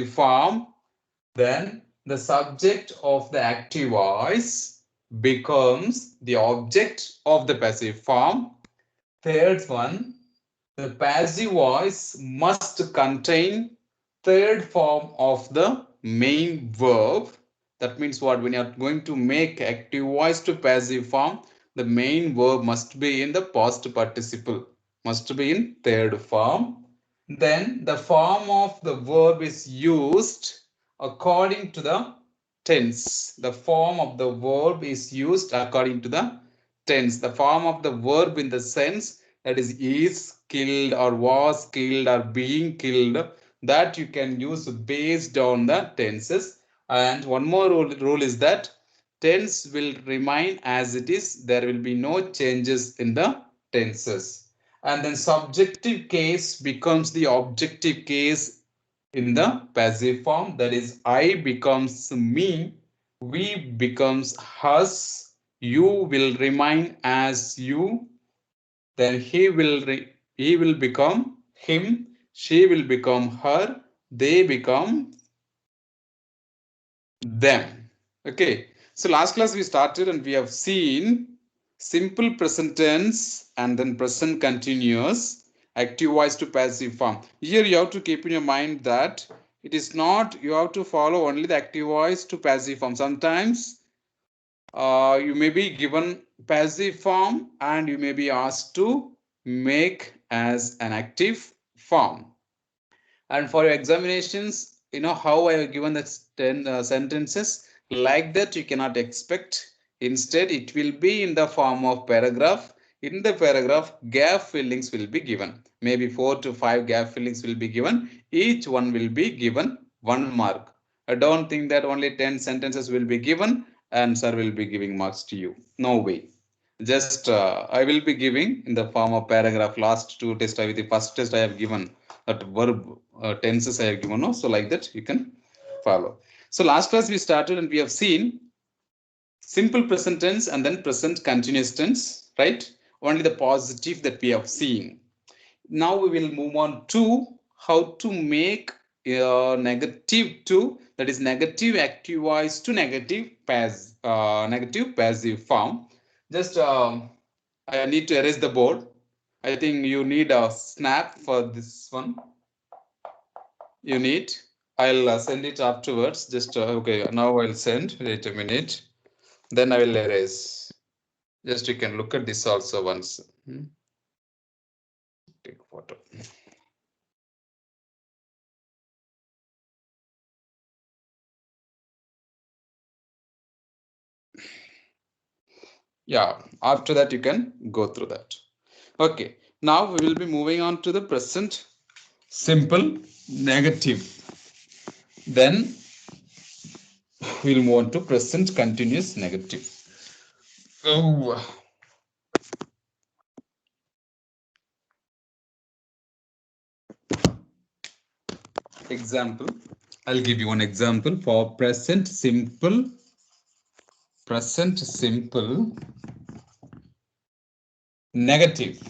form, then the subject of the active voice becomes the object of the passive form. Third one, the passive voice must contain third form of the main verb. That means what? When you are going to make active voice to passive form, the main verb must be in the past participle, must be in third form. Then the form of the verb is used according to the tense. The form of the verb is used according to the tense. The form of the verb in the sense that is killed or was killed or being killed, that you can use based on the tenses. And one more rule is that tense will remain as it is. There will be no changes in the tenses. And then subjective case becomes the objective case in the passive form. That is, I becomes me, we becomes us, you will remain as you, then he will become him, she will become her, they become them. Okay, so last class we started and we have seen simple present tense and then present continuous, active voice to passive form. Here you have to keep in your mind that it is not you have to follow only the active voice to passive form. Sometimes you may be given passive form and you may be asked to make as an active form. And for your examinations, you know how I have given the 10 sentences, like that you cannot expect. Instead, it will be in the form of paragraph. In the paragraph, gap fillings will be given. Maybe 4 to 5 gap fillings will be given. Each one will be given 1 mark. I don't think that only 10 sentences will be given and sir will be giving marks to you. No way. Just I will be giving in the form of paragraph. Last two tests, the first test I have given that verb tenses I have given. No? So like that you can follow. So last class we started and we have seen simple present tense and then present continuous tense, right? Only the positive that we have seen. Now we will move on to how to make negative to, that is negative active voice to negative passive form. Just I need to erase the board. I think you need a snap for this one. You need. I'll send it afterwards. Just okay. Now I'll send. Wait a minute. Then I will erase. Just you can look at this also once. Take photo. Yeah, after that you can go through that. Okay, now we will be moving on to the present simple negative. Then we'll move on to present continuous negative. Oh, example. I'll give you one example for present simple negative.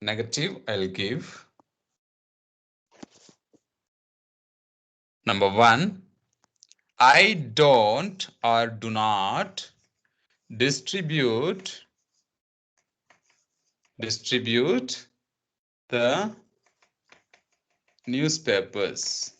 Negative, I'll give. Number one, I don't or do not distribute the newspapers.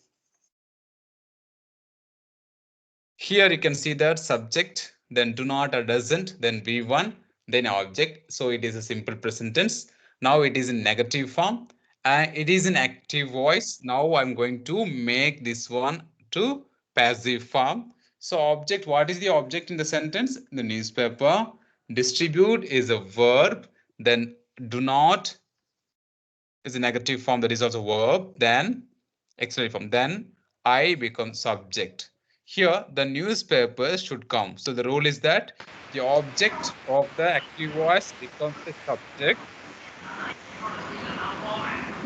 Here you can see that subject, then do not or doesn't, then V1, then object. So it is a simple present tense. Now it is in negative form and it is in active voice. Now I'm going to make this one to passive form. So object, what is the object in the sentence? The newspaper. Distribute is a verb. Then do not is a negative form, that is also verb. Then auxiliary form. Then I become subject. Here the newspaper should come. So the rule is that the object of the active voice becomes the subject.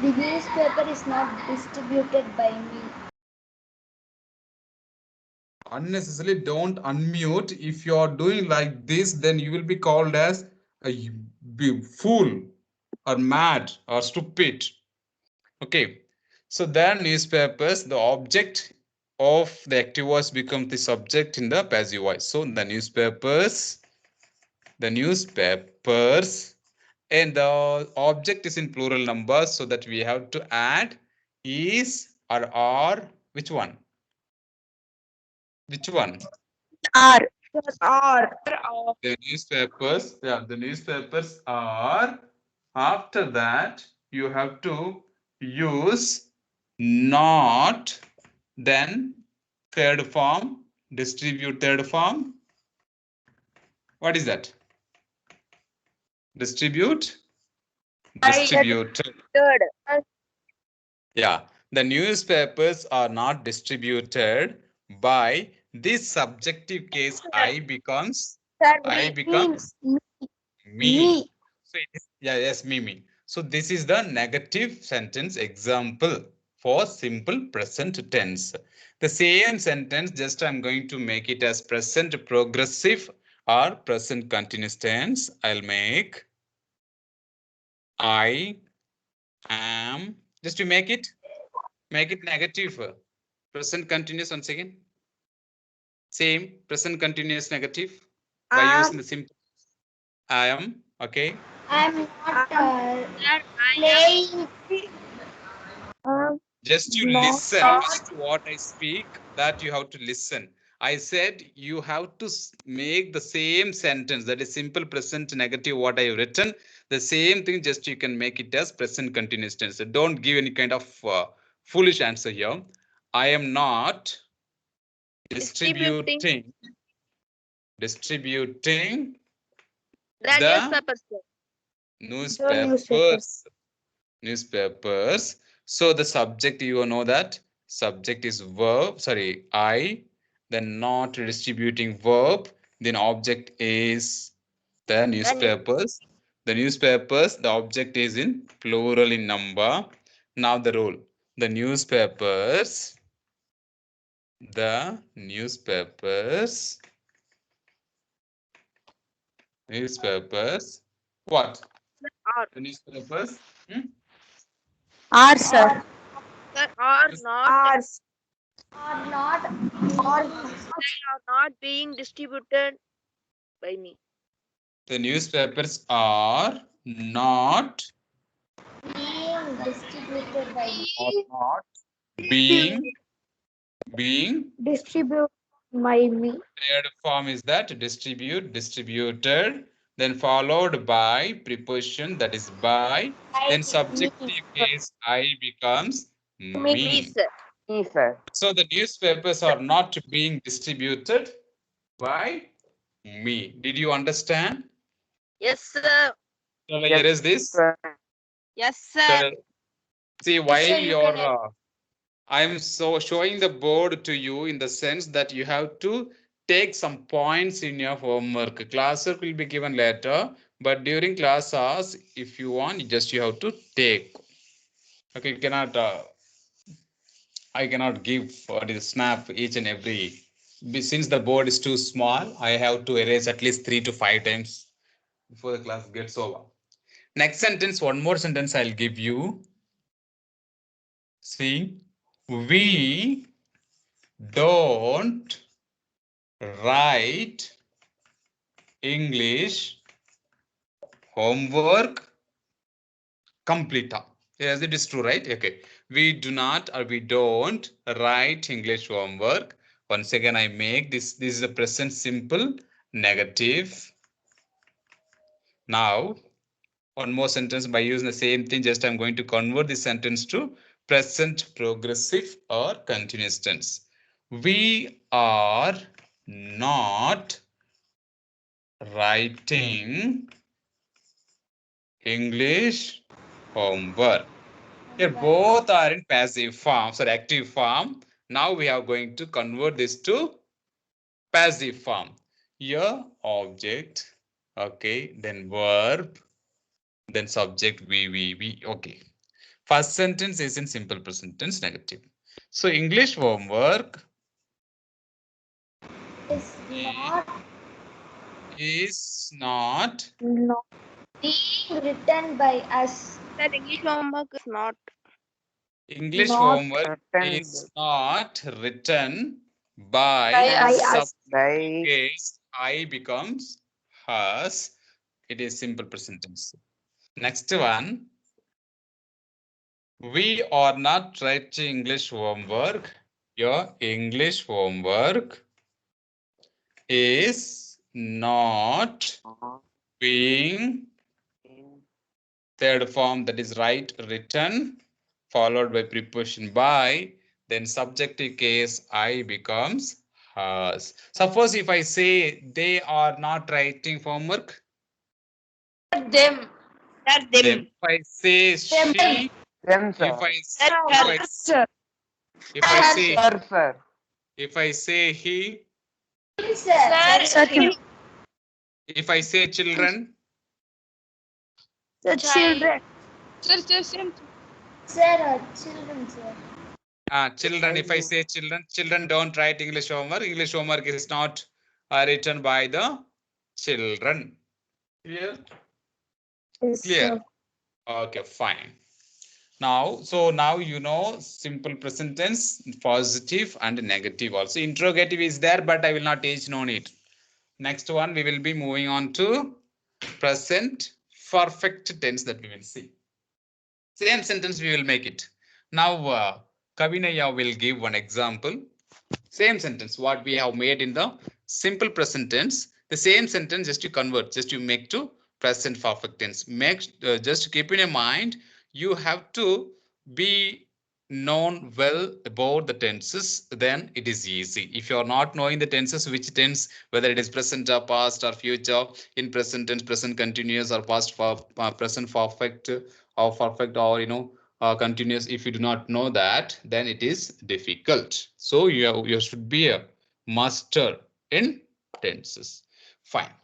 The newspaper is not distributed by me. Unnecessarily don't unmute. If you are doing like this, then you will be called as a fool. or mad or stupid. Okay. So then newspapers, the object of the active voice becomes the subject in the passive voice. So the newspapers, and the object is in plural numbers, so that we have to add is or are. Which one? Which one? R. R. The newspapers. Yeah, the newspapers are. After that, you have to use not, then third form, distribute third form. What is that? Distribute. Distributed. Third. Yeah, the newspapers are not distributed by this subjective case. I becomes Sir, I becomes me. me. So it is, yeah, yes, me. So this is the negative sentence example for simple present tense. The same sentence, just I'm going to make it as present progressive or present continuous tense. I'll make I am, just to make it negative. Present continuous once again. Same present continuous negative by using the simple I am. Okay. I'm not playing. Just you Not. listen. Just what I speak, that you have to listen. I said you have to make the same sentence, that is simple present negative what I have written. The same thing, just you can make it as present continuous tense. So don't give any kind of foolish answer here. I am not distributing the newspapers. Newspapers. So the subject, you know that subject is verb, sorry, I, then not distributing verb, then object is the newspapers. The newspapers, the object is in plural in number. Now the rule. The newspapers, the newspapers, newspapers, what? The newspapers. R, sir. Are not R's. Are not. Are not being distributed by me. The newspapers are not being distributed by not being distribute by me. third form is that distributed, then followed by preposition, that is by, then subjective case I becomes me. Sir. Me, sir. So the newspapers are not being distributed by me. Did you understand? Yes, sir. Shall I erase this? Yes, sir. Shall I- See, while sir, you you're can I'm so showing the board to you in the sense that you have to take some points in your homework. Class work will be given later, but during class hours, if you want, you have to take. Okay, you cannot. I cannot give what is snap each and every. Since the board is too small, I have to erase at least 3 to 5 times before the class gets over. Next sentence, one more sentence I'll give you. See, we don't write English homework complete. Yes, it is true, right? Okay. We do not or we don't write English homework. Once again, I make this. This is a present simple negative. Now, one more sentence by using the same thing. Just I'm going to convert this sentence to present progressive or continuous tense. We are not writing English homework. Here both are in passive form, sorry, active form. Now we are going to convert this to passive form. Here object, okay, then verb, then subject we. Okay. First sentence is in simple present tense negative. So English homework is not is not not being written by us. Sir, English homework is not. English Not homework written is not written by By us. subject by case I becomes has. It is simple present tense. Next one. We are not writing English homework. Your English homework is not being third form, that is right, written, followed by preposition by, then subjective case I becomes has. Suppose if I say they are not writing homework, Them. Sir, then them. if I say she, them, if sir. I Sir, if I Sir. if I say Sir. if I say he, Sir. Sir, if I say children, The children. Sir, children, sir. children, if I say children, children don't write English homework. English homework is not written by the children. Clear? Yes, Clear. sir. Okay, fine. Now, so now you know simple present tense, positive and negative also. Interrogative is there, but I will not teach, no need. Next one, we will be moving on to present perfect tense that we will see. Same sentence we will make it. Now, Kavinaya will give one example. Same sentence, what we have made in the simple present tense. The same sentence just to convert, just to make to present perfect tense. Make just keep in mind, you have to be known well about the tenses, then it is easy. If you are not knowing the tenses, which tense, whether it is present or past or future, in present tense, present continuous or past present perfect or perfect, or continuous, if you do not know that, then it is difficult. So you should be a master in tenses. Fine.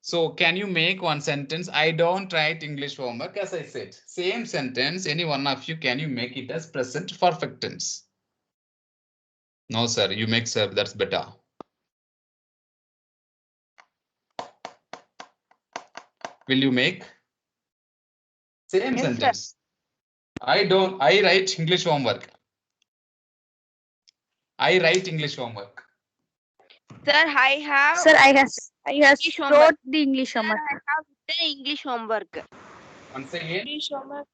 So can you make one sentence? I don't write English homework, as I said. Same sentence, any one of you, can you make it as present perfect tense? No, sir. You make, sir. That's better. Will you make? Same Yes, sentence. I write English homework. I write English homework. sir, I have. Sir, I have English wrote homework. the English Sir, homework. I have written English homework. Once again. English homework.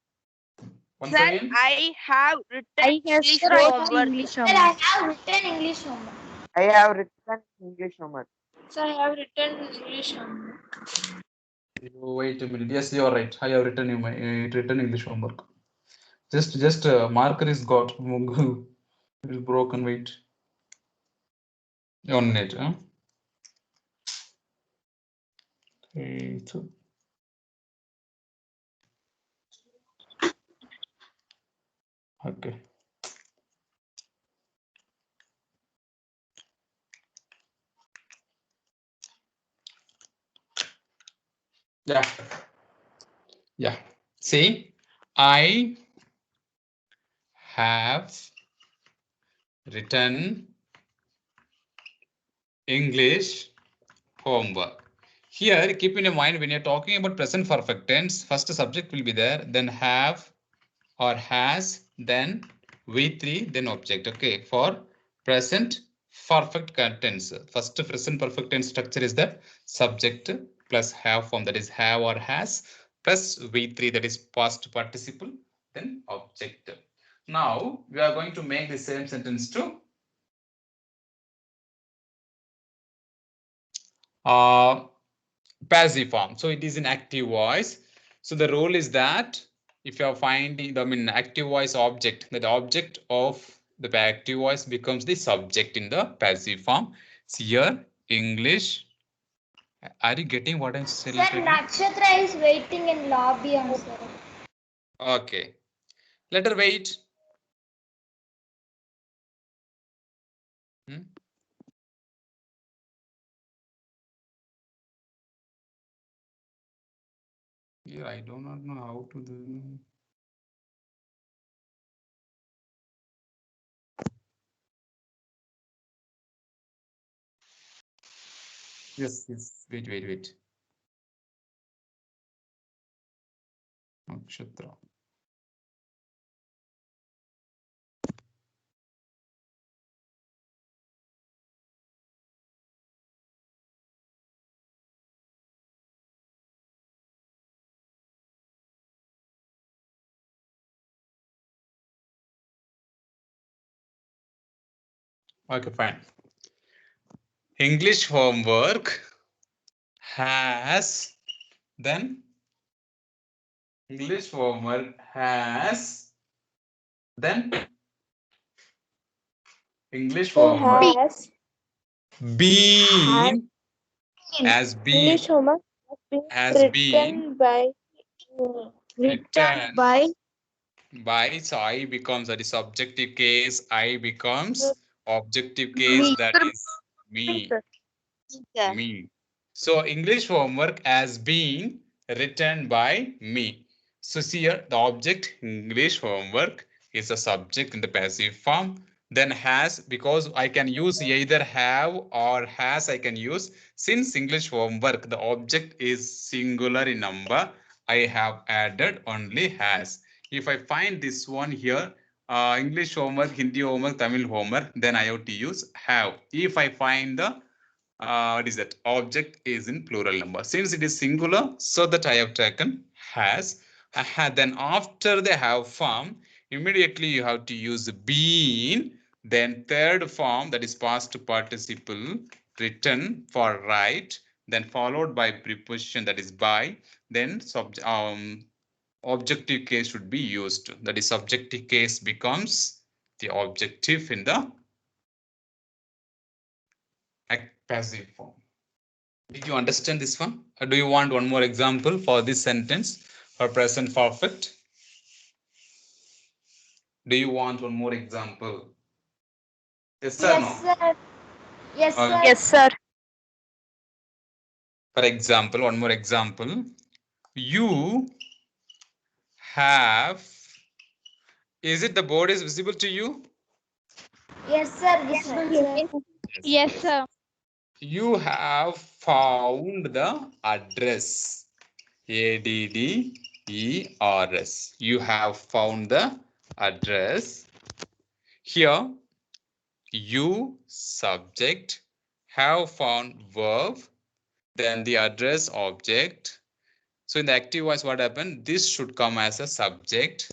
Once Sir, again. I have written I have English wrote the homework. English homework. I have written English homework. I have written English homework. Sir, I have written English homework. Wait a minute. Yes, you are right. I have written written English homework. Just marker is got it is broken. Wait. On it. Huh? Okay. Okay. Yeah. Yeah. See, I have written English homework. Here, keep in mind when you're talking about present perfect tense, first subject will be there, then have or has, then V3, then object. Okay, for present perfect tense, first present perfect tense structure is the subject plus have form, that is have or has, plus V3, that is past participle, then object. Now we are going to make the same sentence to passive form. So it is in active voice. So the rule is that if you are finding the active voice object, that the object of the active voice becomes the subject in the passive form. So here English. Are you getting what I'm saying? Sir, Nakshatra is waiting in lobby also. Okay. Let her wait. Hmm? Yeah, I do not know how to do. Yes, yes. Wait. Nakshatra. Okay, fine. English homework has then English homework has then English Sir, homework has been has been English homework has been written by written by, so I becomes that is subjective case, I becomes objective case, me. that is me. Sir. Me. So English homework has been written by me. So see here, the object English homework is a subject in the passive form. Then has, because I can use either have or has, I can use. Since English homework, the object is singular in number, I have added only has. If I find this one here, English homework, Hindi homework, Tamil homework, then I have to use have. If I find the what is that object is in plural number, since it is singular, so that I have taken has. Then after the have form, immediately you have to use been, then third form, that is past participle, written for right, then followed by preposition, that is by, then objective case should be used, that is subjective case becomes the objective in the passive form. Did you understand this one? Or do you want one more example for this sentence for present perfect? Do you want one more example? Yes or no? Yes, sir. Yes, sir. Yes, sir. For example, one more example. You have, is it the board is visible to you? Yes, sir. Visible, sir. Yes, sir. You have found the address. ADDERS. You have found the address. Here, you subject, have found verb, then the address object. So in the active voice, what happened? This should come as a subject.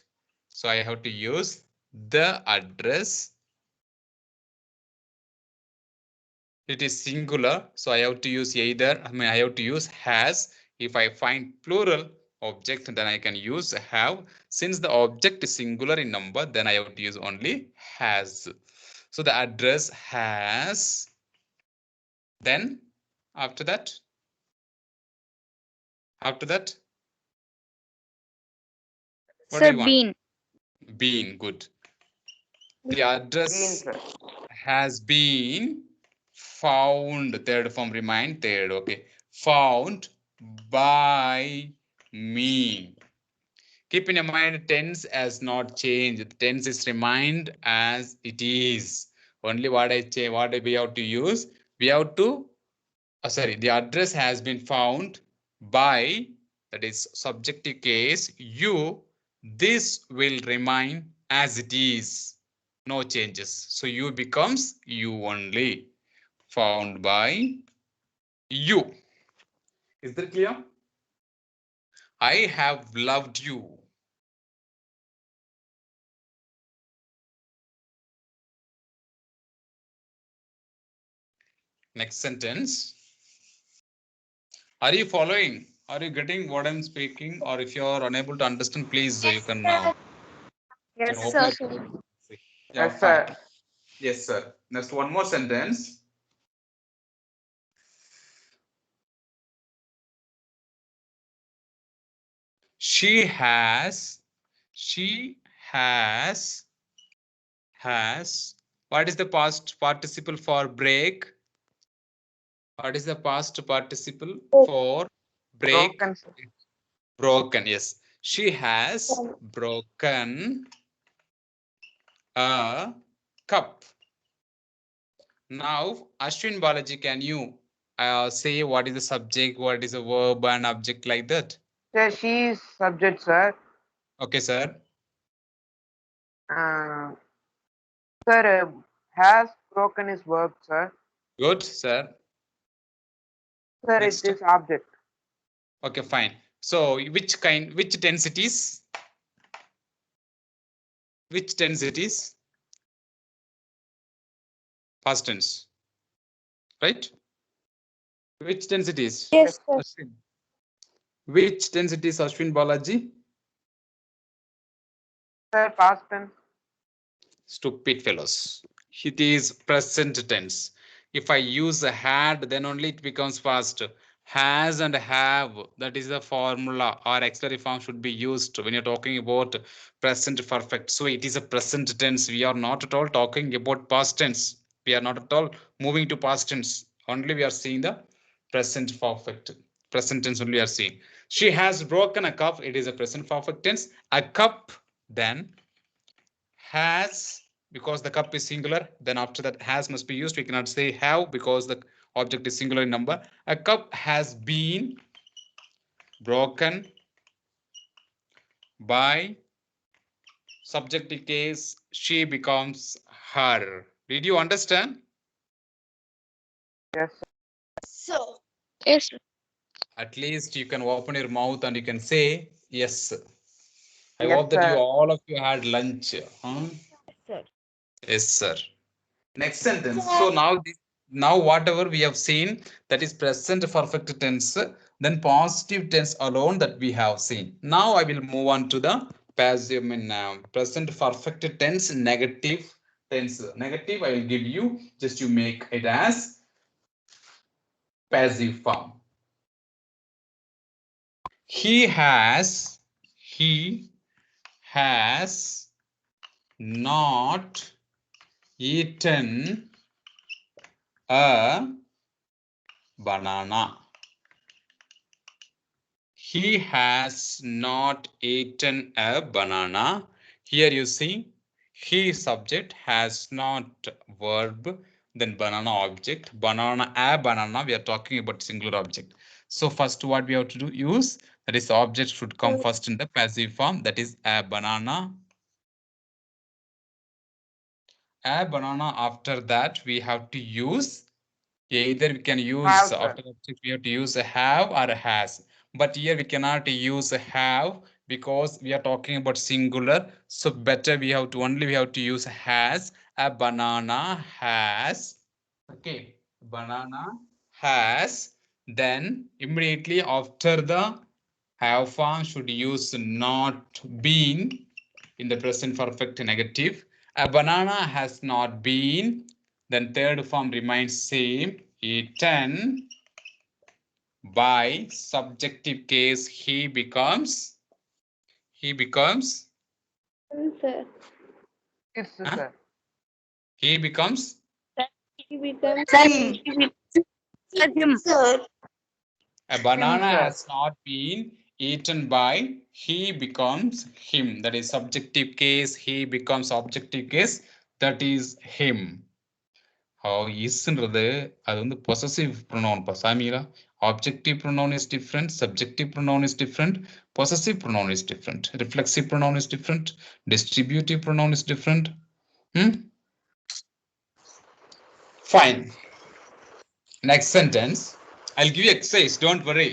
So I have to use the address. It is singular, so I have to use either, I have to use has. If I find plural object, then I can use have. Since the object is singular in number, then I have to use only has. So the address has, then after that, what Sir, do you want? bean. Been, good. The Been, address sir. has been found, third form remain third, okay. Found by me. Keep in your mind, tense has not changed. Tense is remained as it is. Only what we have to use, we have to, sorry, the address has been found by, that is subjective case, you. This will remain as it is, no changes. So you becomes you only. Found by you. Is that clear? I have loved you. Next sentence. Are you following? Are you getting what I'm speaking? Or if you are unable to understand, please you can Yes, open sir. it. Yeah, Yes, fine. sir. Yes, sir. Next, one more sentence. She has, has, what is the past participle for break? What is the past participle for break? Broken, sir. Broken, yes. She has broken a cup. Now, Ashwin Balaji, can you say what is the subject, what is the verb and object like that? Sir, she is subject, sir. Okay, sir. Sir, has broken his verb, sir. Good, sir. Sir, Next. it is object. Okay, fine. So which tense it is? Which tense it is? Past tense, right? Which tense it is? Yes, sir. Ashwin. Which tense it is, Ashwin Balaji? Sir, past tense. Stupid fellows. It is present tense. If I use a had, then only it becomes past. Has and have, that is the formula or auxiliary form should be used when you're talking about present perfect. So it is a present tense. We are not at all talking about past tense. We are not at all moving to past tense. Only we are seeing the present perfect. Present tense only we are seeing. She has broken a cup. It is a present perfect tense. A cup, then has, because the cup is singular, then after that has must be used. We cannot say have because the object is singular in number. A cup has been broken by subjective case, she becomes her. Did you understand? Yes, sir. So, Yes, sir. At least you can open your mouth and you can say yes. I Yes, hope that you sir. all of you had lunch. sir. Yes, sir. Next sentence. So now whatever we have seen, that is present perfect tense, then positive tense alone that we have seen. Now I will move on to the passive, present perfect tense negative tense. Negative I will give you, just you make it as passive form. He has not eaten a banana. He has not eaten a banana. Here you see, he subject, has not verb, then banana object. Banana, a banana, we are talking about singular object. So first what we have to do, use, that is object should come first in the passive form, that is a banana. A banana, after that we have to use, either we can use Have, sir. after object we have to use a have or a has, but here we cannot use a have because we are talking about singular. So better we have to use has. A banana has. Okay, banana has. Then immediately after the have form should use not been in the present perfect negative. A banana has not been, then third form remains same, eaten by subjective case, he becomes Sir. Is, huh? sir. He becomes He becomes Him. Sir. a Him, banana sir. has not been eaten by, he becomes him. That is subjective case, he becomes objective case, that is him. isன்றது அது வந்து possessive pronoun பா சாமிகளா. Objective pronoun is different, subjective pronoun is different, possessive pronoun is different, reflexive pronoun is different, distributive pronoun is different. Fine. Next sentence. I'll give you exercise, don't worry.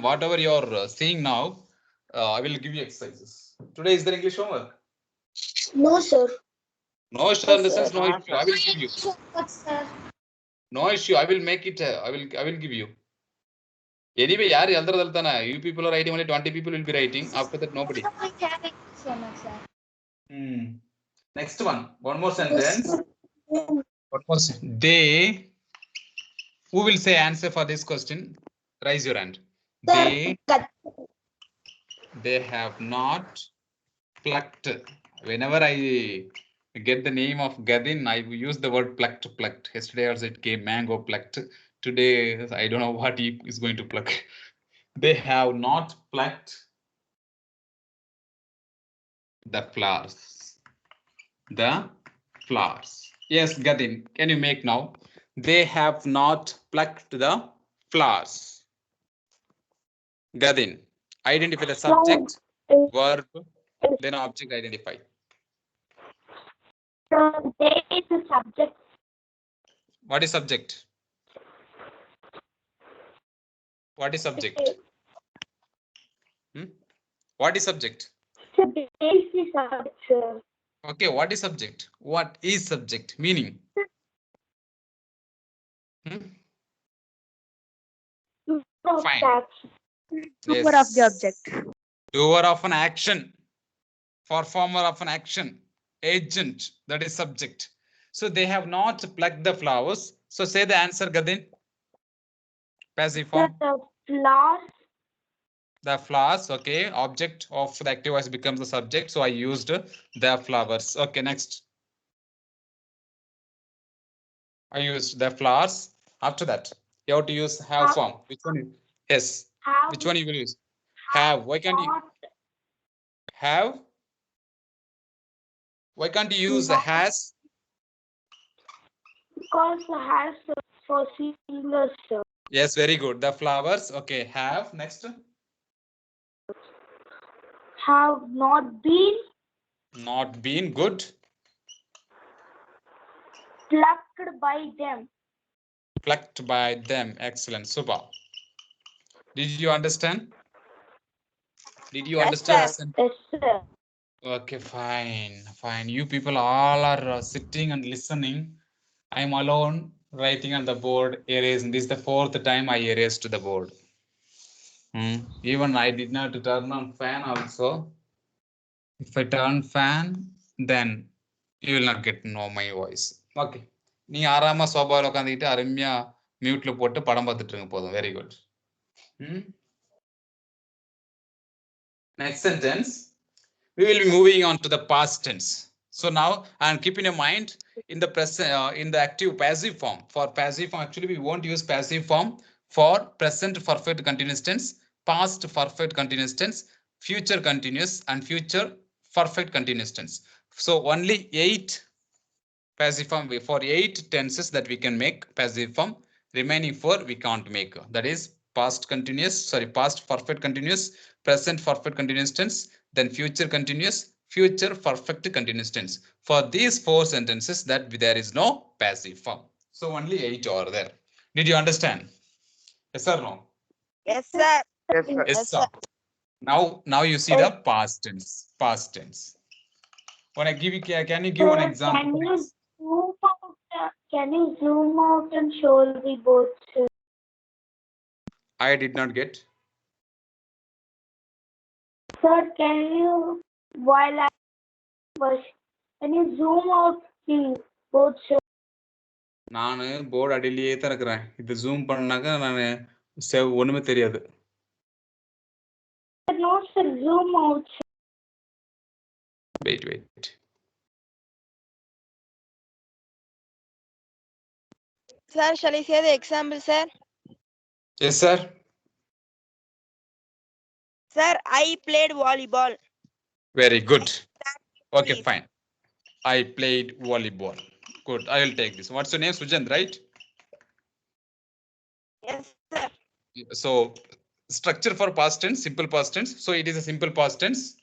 Whatever you're seeing now, I will give you exercises. Today is the English homework. No, sir. No issue in the sir. sense, no No, issue. I will give you. Sir. No issue. I will make it. I will give you. Anyway, yaar eldradaltana. You people are writing, only 20 people will be writing. After that, nobody. Next one. One more sentence. One more sentence. They. Who will say answer for this question? Raise your hand. They have not plucked. Whenever I get the name of Gadin, I use the word plucked. Yesterday also it came mango plucked. Today I don't know what he is going to pluck. They have not plucked the flowers. The flowers. Yes, Gadin, can you make now? They have not plucked the flowers. Gadin, identify the subject, verb, Then object identify. So they is the subject. What is subject? What is subject? What is subject? So they is the subject, sir. Okay, what is subject? What is subject? Meaning? Fine. Doer of the object. Doer of an action, performer of an action, agent, that is subject. So they have not plucked the flowers. So say the answer, Gadin. Passive form. The flowers. The flowers, okay. Object of the active voice becomes the subject. So I used the flowers. Okay, next. I used the flowers. After that, you have to use have form. Which one? Yes. Have. Which one you will use? Have. Why can't you have? Why can't you use the has? Because has for singular, sir. Yes, very good. The flowers. Okay, have. Next. Have not been Not been good. plucked by them. Plucked by them. Excellent. Super. Did you understand? Did you Yes, understand? sir. Yes, sir. Okay, fine. Fine. You people all are sitting and listening. I'm alone writing on the board, erasing. This is the fourth time I erased the board. Even I did not turn on fan also. If I turn fan, then you will not get to know my voice. Okay. நீ ஆறாம சோபாவில் உட்காந்துக்கிட்டு அருமையா மியூட்ல போட்டு படம் பார்த்துட்டு இருங்க போதும். Very good. Next sentence. We will be moving on to the past tense. So now, and keep in your mind, in the present, in the active passive form. For passive form, actually we won't use passive form for present perfect continuous tense, past perfect continuous tense, future continuous, and future perfect continuous tense. So only 8 passive form, for 8 tenses that we can make passive form. Remaining 4 we can't make. That is past continuous, sorry, past perfect continuous, present perfect continuous tense, then future continuous, future perfect continuous tense. For these 4 sentences that there is no passive form. So only 8 are there. Did you understand? Yes or no? Yes, sir. Yes, sir. Yes, Yes, sir. sir. Now you see the past tense. Past tense. When I give you, can you give one example? Can you zoom out and show the board, sir? I did not get. Sir, can you, while I was, can you zoom out the board, sir? நான் board அடியிலேயே தான் இருக்கிறேன். இது zoom பண்ணாக்க நான் ஒண்ணுமே தெரியாது. No, sir, zoom out. Wait. Sir, shall I say the example, sir? Yes, sir. Sir, I played volleyball. Very good. Okay, Please. fine. I played volleyball. Good. I will take this. What's your name? Sujant, right? Yes, sir. So structure for past tense, simple past tense. So it is a simple past tense.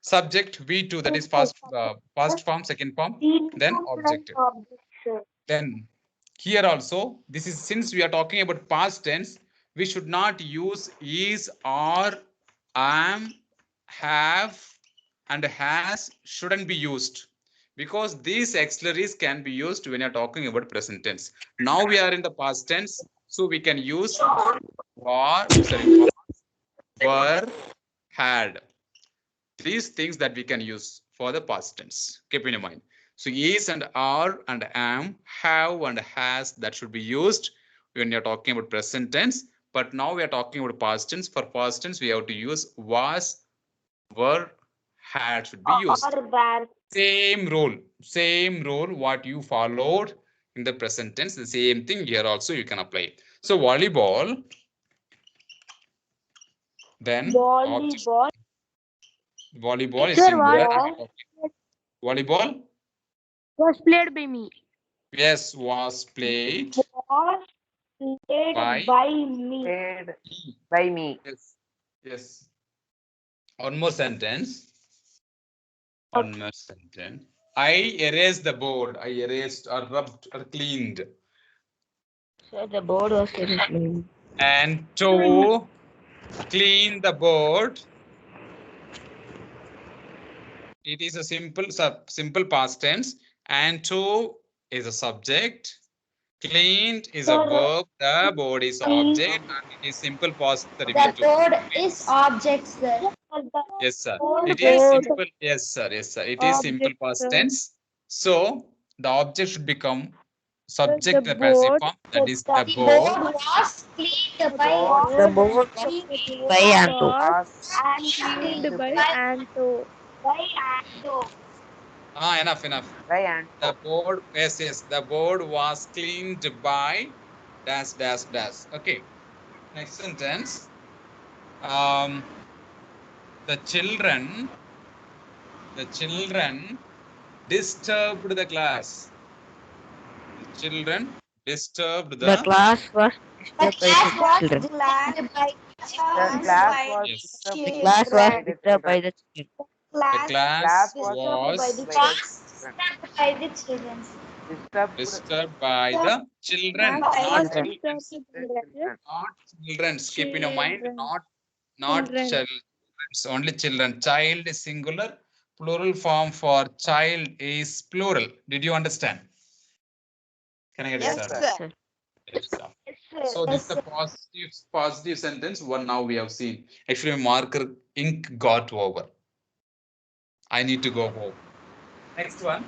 Subject V2, that is past form, second form, then object. Then here also, this is, since we are talking about past tense, we should not use is, or, am, have, and has shouldn't be used, because these auxiliaries can be used when you're talking about present tense. Now we are in the past tense, so we can use was, were, had. These things that we can use for the past tense. Keep in mind. So is and are and am, have and has, that should be used when you're talking about present tense. But now we are talking about past tense. For past tense, we have to use was, were, had should be used. Same role what you followed in the present tense, the same thing here also you can apply. So volleyball, then volleyball is singular. Volleyball Was played by me. yes, was played by me. Played by me. yes. One more sentence. One more sentence. I erased the board. I erased or rubbed or cleaned. Sir, the board was clean. And to clean the board, it is a simple past tense. And to is a subject. Cleaned is a Sir, verb. The board is object. And it is simple past the The review. board is object, sir. Yes, sir. Board It is board. simple. Yes, sir. Yes, sir. It is simple Object, past sir. tense. So the object should become subject the the passive board. form. That is the The board. board was cleaned by The board was cleaned by Anto. Pass. and Cleaned by by Anto. Anto. Enough. By and The board. Yes. The board was cleaned by dash. Okay. Next sentence. The children disturbed the class. The children disturbed The class was the disturbed by class the was children. cleaned by the class was Yes. disturbed The children. class was by the disturbed by children. the children. The class Class was Disturbed by the children. disturbed by the children, By not the children. Children. Not children. Keep in your mind, Children. not Children. children. Only children. Child is singular. Plural form for child is plural. Did you understand? Can I get Yes, it, sir. sir? Yes, sir. So this is the positive sentence. One now we have seen. Actually, marker ink got over. I need to go home. Next one.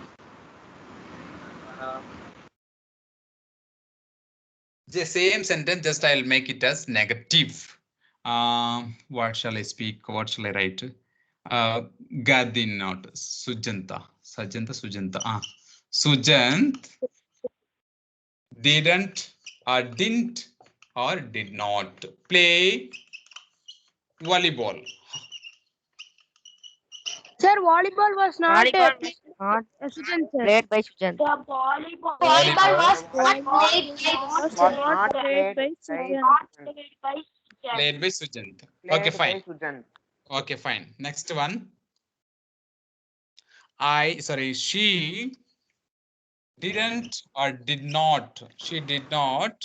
The same sentence, just I'll make it as negative. What shall I speak? What shall I write? Gadin, not Sujanta. Sujanta. Sujant didn't or didn't or did not play volleyball. Sir, volleyball was not Volleyball was not Sujan, sir. played by Sujan. The volleyball Volleyball was Volleyball not played Was by not played by by Sujan. played by Sujan. Played by Sujant. Played Okay, by fine. Sujan. Okay, fine. Next one. She didn't or did not. She did not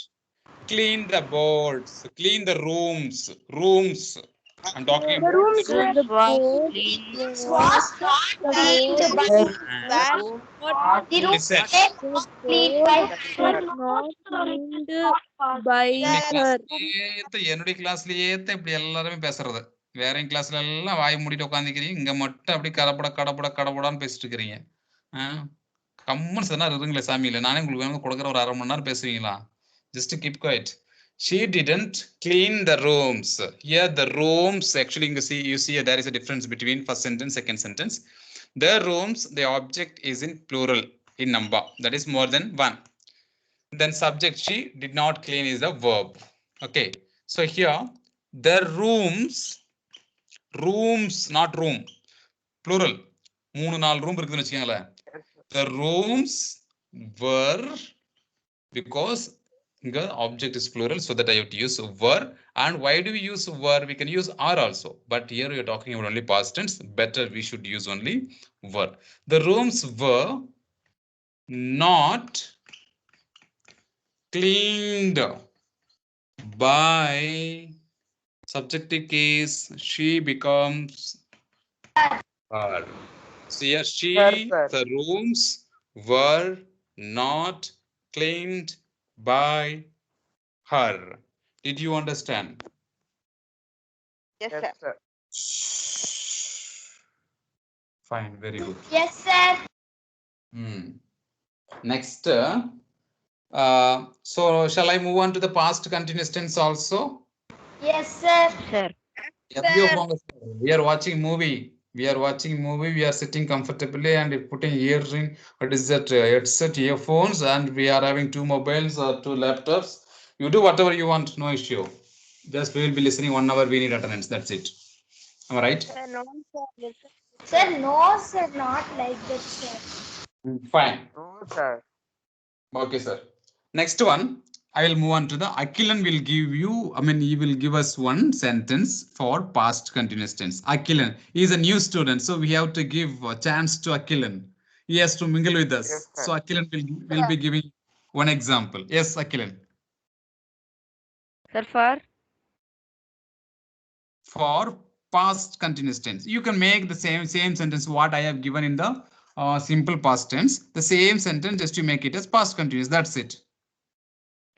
clean the boards, clean the rooms. I'm talking The about room the is room. the was board. clean. was not cleaned by the room Listen. was cleaned by Was not cleaned by her. என்னுடைய கிளாஸ்லயே இப்படி எல்லாருமே பேசுறது. வேற கிளாஸ்ல எல்லாம் வாய் மூடிட்டு உட்காந்துக்கிறீங்க, இங்க மட்டும் அப்படி கடப்படான்னு பேசிட்டு இருக்கிறீங்க. கம்மன் சொன்னா இருங்களே சாமியில, நானே உங்களுக்கு வேணும் கொடுக்குற ஒரு 1/2 மணி நேரம் பேசுவீங்களா? Just keep quiet. She didn't clean the rooms. Here the rooms, actually you see there is a difference between first sentence, second sentence. The rooms, the object is in plural in number, that is more than one. Then subject she did not clean is the verb. Okay, so here the rooms not room, plural. 3-4 room இருக்குன்னு வெச்சுக்கங்களே. The rooms were, because the object is plural, so that I have to use were. And why do we use were? We can use are also, but here we are talking about only past tense. Better we should use only were. The rooms were not cleaned by subjective case. She becomes her. So here Sir. the rooms were not cleaned by her. Did you understand? Yes, Yes, sir. sir. Fine, very good. yes sir Next, so shall I move on to the past continuous tense also? yes sir Sir. We are watching movie. We are sitting comfortably and putting earring. What is that? Headset, earphones, and we are having 2 mobiles or 2 laptops. You do whatever you want, no issue. Just we will be listening 1 hour. We need attendance. That's it. Am I right? Sir, no, sir. Yes, sir. sir no sir not like that sir Fine. No, sir. Okay, sir. Next one. I will move on to the Akilan will give you, he will give us one sentence for past continuous tense. Akilan, he is a new student, so we have to give a chance to Akilan. He has to mingle with us. Yes, sir. So Akilan will be giving one example. Yes, Akilan. Sir, For past continuous tense, you can make the same sentence what I have given in the simple past tense. The same sentence, just to make it as past continuous. That's it.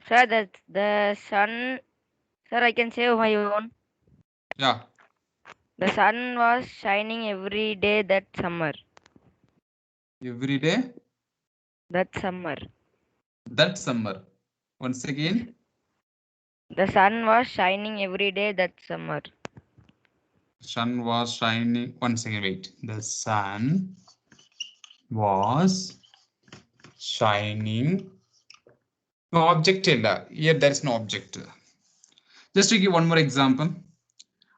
sir, that the sun. Sir, I can say my own. Yeah. The sun was shining every day that summer. Every day. That summer. That summer. Once again. The sun was shining every day that summer. Sun was shining. One second, wait. The sun was shining. No object here. There is no object. Just to give one more example.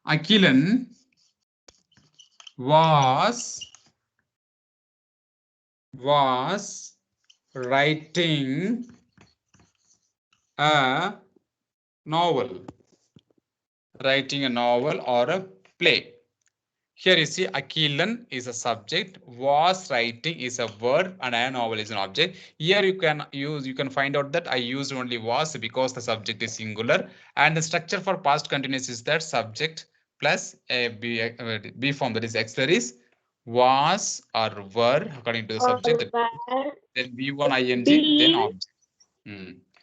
Akilan was writing a novel. Writing a novel or a play. Here you see Akilan is a subject, was writing is a verb, and a novel is an object. Here you can find out that I used only was because the subject is singular, and the structure for past continuous is that subject plus a be form, that is auxiliaries, was or were according to the subject, then B1 ing, then object.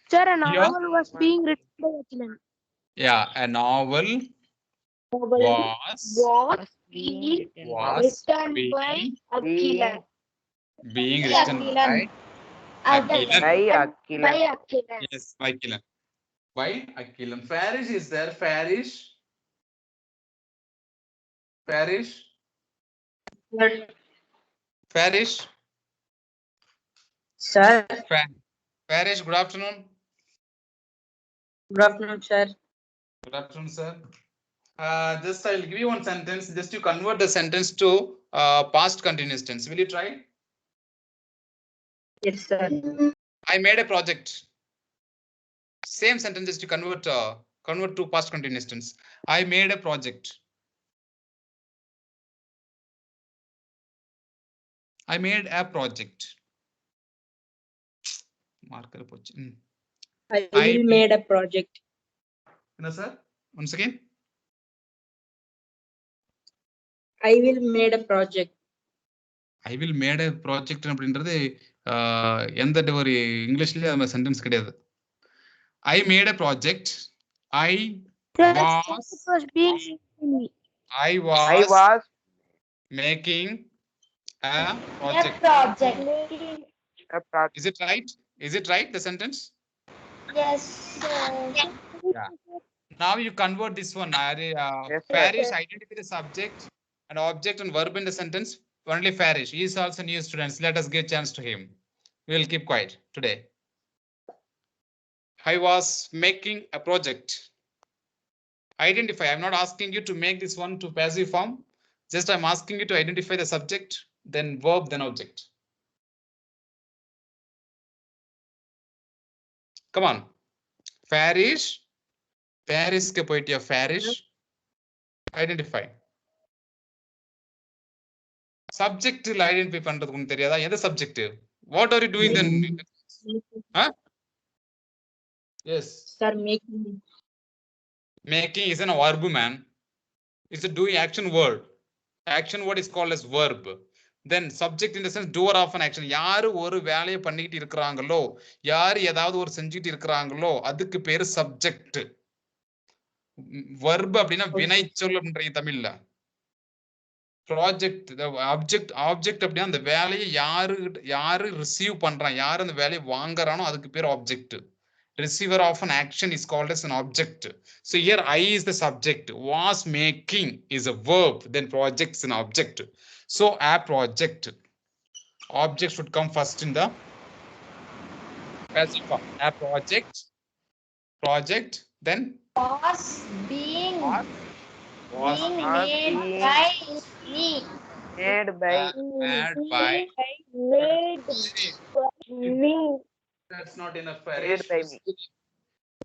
Sir, a Here, novel was being written by Akilan. yeah, a novel was Being written Written by being Akilan. being written by Akilan. By Akilan. By Akilan. Yes, by Akilan. By Akilan. Farish is there. Farish. Farish. Farish. Sir, Farish, good afternoon. good afternoon, sir. Good afternoon, sir. Just I'll give you one sentence. Just to convert the sentence to past continuous tense. Will you try? Yes, sir. I made a project. Same sentence just to convert to past continuous tense. I made a project. I made a project. Marker. I will made a project. No, sir. Once again. I will made a project. I will made a project அப்படின்றது எந்த ஒரு இங்கிலீஷ்லயே அந்த sentence கிடையாது. I made a project. I was making a project. Is it right? Is it right, the sentence? Yes, sir. Yeah. Now you convert this one. Yes, sir. Farish identify the subject and object and verb in the sentence. Only Farish. He is also new students. Let us give chance to him. We will keep quiet today. I was making a project. Identify. I'm not asking you to make this one to passive form. Just I'm asking you to identify the subject, then verb, then object. Come on. Farish. Farish ke poitiya Farish. Identify. Subject identify பண்றதுக்கு உங்களுக்கு தெரியாதா? எந்த subject? What are you doing then? Huh? Yes. Sir, making. Making is a verb, man. It's a doing action word. Action word is called as verb. Then subject in the sense doer of an action. யாரு ஒரு வேலையை பண்ணிட்டு இருக்காங்களோ, யாரு ஏதாவது ஒரு செஞ்சிட்டு இருக்காங்களோ, அதுக்கு பேரு subject. Verb அப்படினா வினைச்சொல் அப்படின்றீங்க தமிழ்ல. Project, the object அப்படினா அந்த வேலையை யாரு receive பண்றான், யாரு அந்த வேலையை வாங்குறானோ அதுக்கு பேரு object. Receiver of an action is called as an object. So here I is the subject. Was making is a verb. Then project is an object. So a project. Object should come first in the passive form. A project. Project. Then Was being was made by me. Made by made by Me. That's not enough. made by me.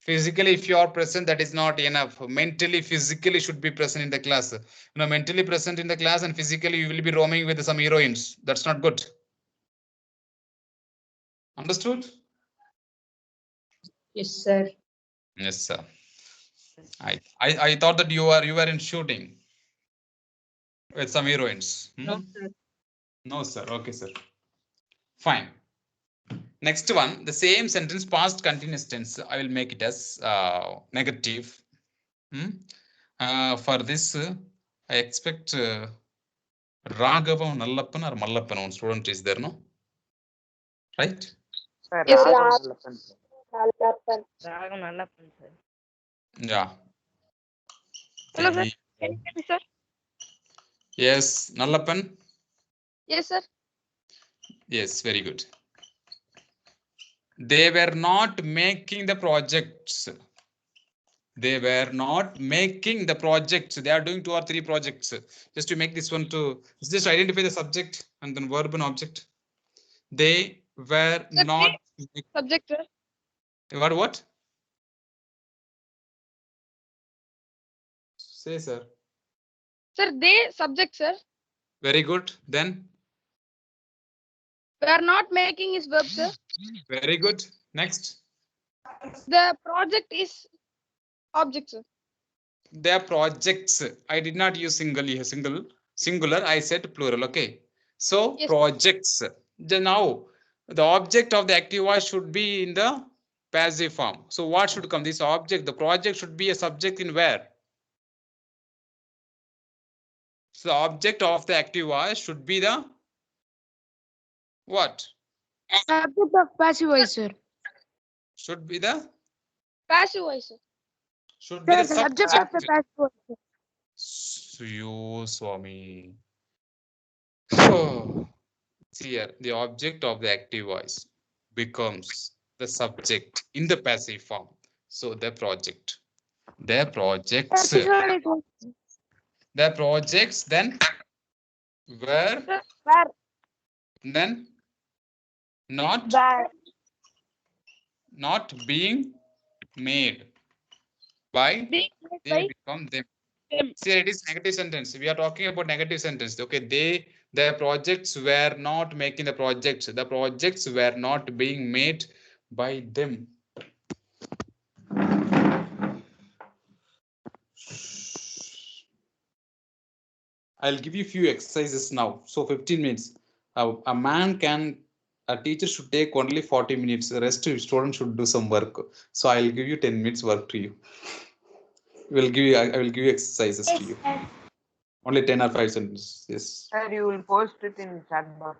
Physically, if you are present, that is not enough. Mentally, physically should be present in the class. Mentally present in the class and physically you will be roaming with some heroines. That's not good. Understood? Yes, sir. Yes, sir. I thought that you were in shooting with some heroines. No, sir. No, sir. Okay, sir. Fine. Next one, the same sentence, past continuous tense. I will make it as negative. For this, I expect Raghavan, Nallappan or Mallappan. One student is there, no? Right? Sir, Yes, Raghavan sir. Nallappan, sir. Nallappan. Raghavan Nallappan, sir. Yeah. Hello, sir. Then Can you hear me, sir? yes, Nallappan. Yes, sir. Yes, very good. They were not making the projects. They were not making the projects. They are doing 2 or 3 projects. Just to make this one to just identify the subject and then verb and object. They were Sir, not. Subject, sir. What? Say, sir. Sir, they subject, sir. Very good. Then We are not making is verb, sir. very good. Next. The project is object, sir. Their projects. I did not use singular. I said plural. Okay. So Yes. projects. Now the object of the active voice should be in the passive form. So what should come? This object. The project should be a subject in where? So the object of the active voice should be the what? Subject of passive voice, sir. Should be the Passive voice, sir. should be the Subject subject. of the passive voice, sir. You Swami. Oh. Here, the object of the active voice becomes the subject in the passive form. So the project, their projects, then were Sir, where? then not Bad. being made by Being made they by become them. them. See, it is negative sentence. We are talking about negative sentence. Okay, their projects were not making the projects. The projects were not being made by them. I'll give you a few exercises now. So 15 minutes. A teacher should take only 40 minutes. The rest of student should do some work. So I'll give you 10 minutes work to you. I will give you exercises to you. Only 10 or 5 sentences. Yes. Sir, you will post it in chat box.